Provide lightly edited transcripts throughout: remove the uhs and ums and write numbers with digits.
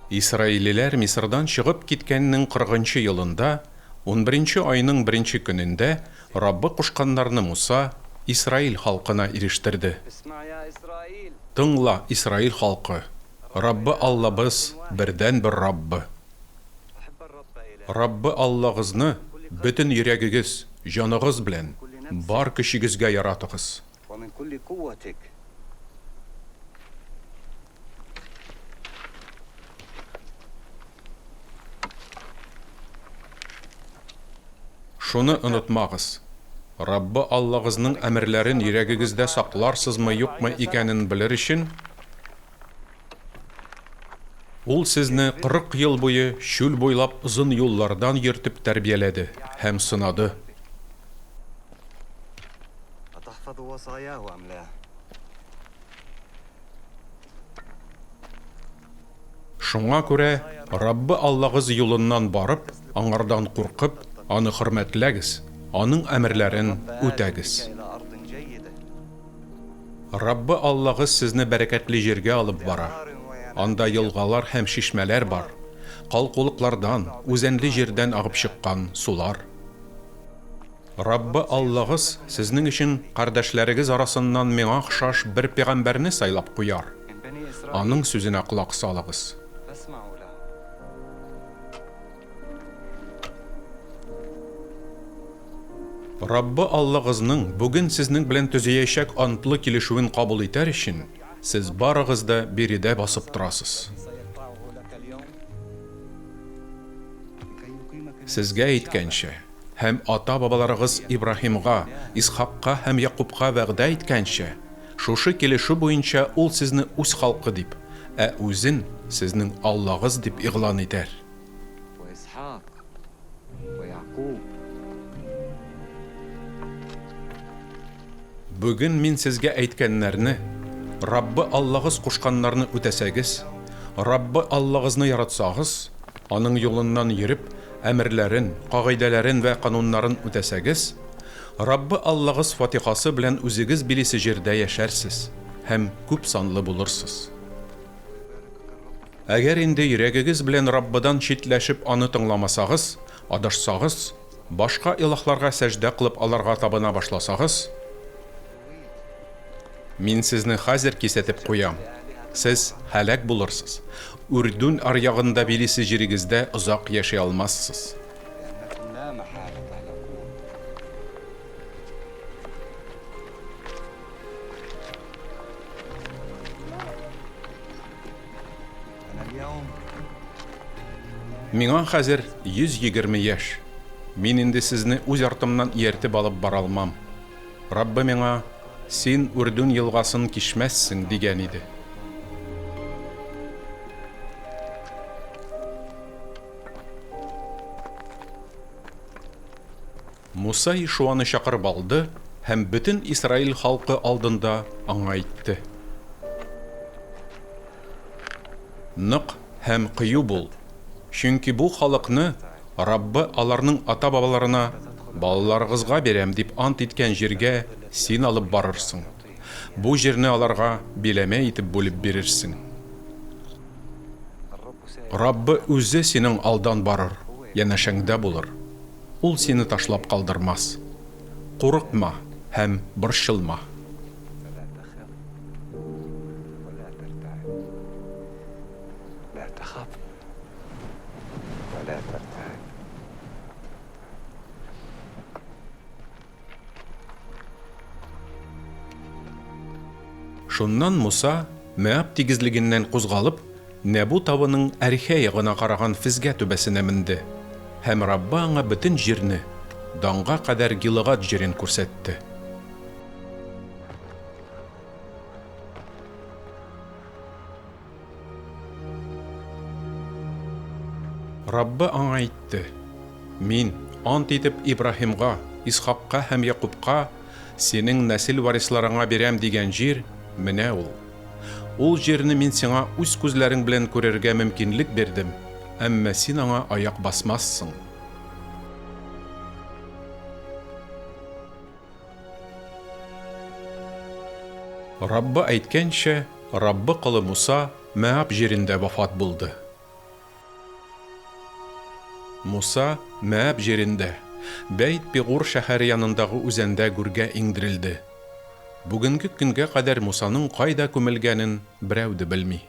Исраиллеләр Мисырдан чыгып киткәннең 40-нчы елында, 11-нче айның 1-нче көнендә Раббы кушканнарны Муса Исраил халкына ирештерде. Тыңла, Исраил халкы, Раббы Аллабыз бердән-бер Раббы. Раббы Аллагызны бөтен йөрәгегез, җаныгыз белән, бар көчегезгә яратыгыз. Шуны онытмагыз. Раббы Аллагызның әмерләрен йөрәгегездә сакларсызмы, юкмы икәнен белер өчен, ул сезне 40 ел буе чүл буйлап озын юллардан йөртеп тәрбияләде һәм сынады. Шуңа күрә Раббы Аллагыз юлыннан барып, аңардан куркып, аны хөрмәтләгез, аның әмерләрен үтәгез. Раббы Аллагыз сезне бәрәкәтле җиргә алып бара. Анда елгалар һәм шишмәләр бар. Калкулыклардан, үзәнле җирдән агып чыккан сулар. Раббы Аллагыз сезнең өчен кардәшләрегез арасыннан миңа охшаш бер пәйгамбәрне сайлап куяр. Аның сүзенә кулак салыгыз. Раббы Аллагызның бүген сезнең белән төзәячәк антлы килешүен кабул итәр өчен, сез барыгыз да биредә басып торасыз. Сезгә әйткәнчә, һәм ата-бабаларыгыз Ибраһимга, Исхакка һәм Якубка вәгъдә әйткәнчә, шушы килешү буенча ул сезне үз халкы дип, ә үзен сезнең Аллагыз дип игълан итәр. Бүген мин сезгә әйткәннәрне, Раббы Аллагыз кушканнарны үтәсәгез, Раббы Аллагызны яратсагыз, аның юлыннан йөреп, әмерләрен, кагыйдәләрен вә кануннарын үтәсәгез, Раббы Аллагыз фатихасы белән үзегез билисе җирдә яшәрсез һәм күп санлы булырсыз. Әгәр инде йөрәгегез белән Раббыдан читләшеп аны тыңламасагыз, адашсагыз, башка илаһларга сәҗдә кылып аларга табына башласагыз, мин сезне хәзер кисәтеп куям. Сез һәлак булырсыз. Үрдүн аръягында билисе җирегездә озак яши алмассыз. Миңа хәзер 120 яшь. Мин инде сезне үз артымнан ияртеп алып бара алмам. Раббы миңа син Үрдүн елгасын кишмәссең дигән иде. Муса Ишуаны чакырып алды һәм бөтен Исраил халкы алдында аңа әйтте. Нык һәм кыю бул, чөнки бу халыкны Раббы аларның ата-бабаларына балаларыгызга берәм дип ант иткән җиргә син алып барырсың. Бу җирне аларга биләмә итеп бүлеп бирерсең. Раббы үзе синең алдан барыр, янәшәңдә булыр. Ул сине ташлап калдырмас. Курыкма һәм борчылма. Шуннан Муса Мәап тигезлегеннән кузгалып, Нәбу тавының Әрхә ягына караган Физгә түбәсенә менде. Һәм Раббы аңа бөтен җирне, данга кадәр Гилгад җирен күрсәтте. Раббы аңа әйтте: Мин ант итеп Ибраһимга, Исхакка һәм Якубка синең нәсел варисларыңа бирәм дигән җир менә ул. Ул җирне мин сиңа үз күзләрең белән күрергә мөмкинлек бирдем, әмма син аңа аяк басмассың. Раббы әйткәнчә, Раббы кылы Муса Мәап җирендә вафат булды. Муса Мәәп җирендә, Бәйт-Пигур шәһәре янындагы үзәндә гүргә иңдерелде. Бүгенге көнгә кадәр Мусаның кайда күмелгәнен берәү дә белми.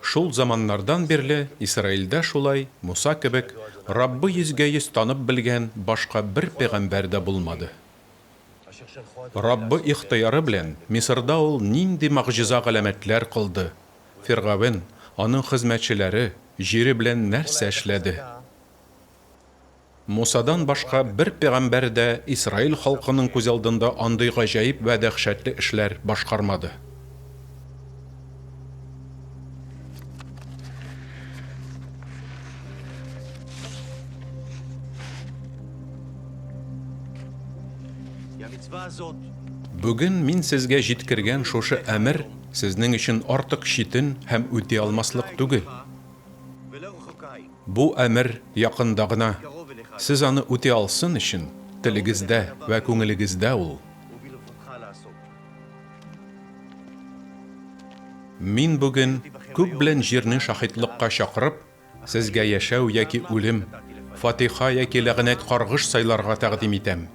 Шул заманнардан бирле Исраилдә шулай Муса кебек Раббы йөзгә-йөз танып белгән башка бер пәйгамбәр дә булмады. Раббы ихтыяры белән Мисырда ул нинди мәгъҗиза галәмәтләр кылды. Фиргавен, аның хезмәтчеләре җире белән нәрсә эшләде. Мусадан башка бер пәйгамбәр дә Исраил халкының күз алдында андый гаҗәеп вә дәһшәтле эшләр башкармады. Бүген мин сезгә җиткергән шушы әмер сезнең өчен артык читен һәм үти алмаслык түгел. Бу әмер якында гына. Сез аны үти алсын өчен телегездә вә күңелегездә ул. Мин бүген күп белән җирне шаһитлыкка чакырып, сезгә яшәү яки үлем, фатиха яки ләгънәт каргыш сайларга тәкъдим итәм.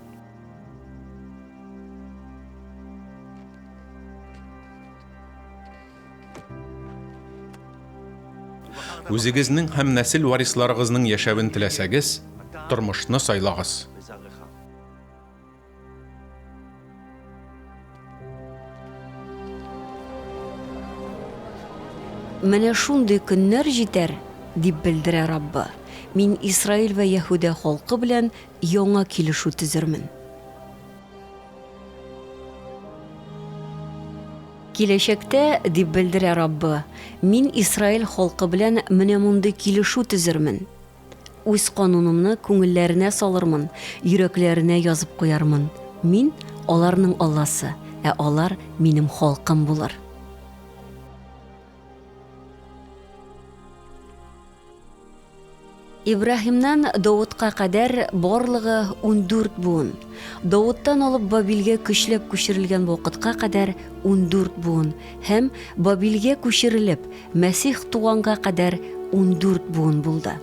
Үзегезнең һәм нәсел варисларыгызның яшәвен теләсәгез, тормышны сайлагыз. Менә шундый көннәр җитәр, дип белдерә Раббы. Мин Исраил вә Яһүдә халкы белән яңа килешү төзермен. Киләчәктә, дип белдерә Раббы, мин Исраил халкы белән менә мондый килешү төзермен. Үз канунымны күңелләренә салырмын, йөрәкләренә язып куярмын. Мин аларның Алласы, ә алар минем халкым булыр. Ибраһимнан Давудка кадәр барлыгы 14 буын. Давудтан алып Бабилгә көчләп күчерелгән вакытка кадәр 14 буын һәм Бабилгә күчерелеп Мәсих туганга кадәр 14 буын булды.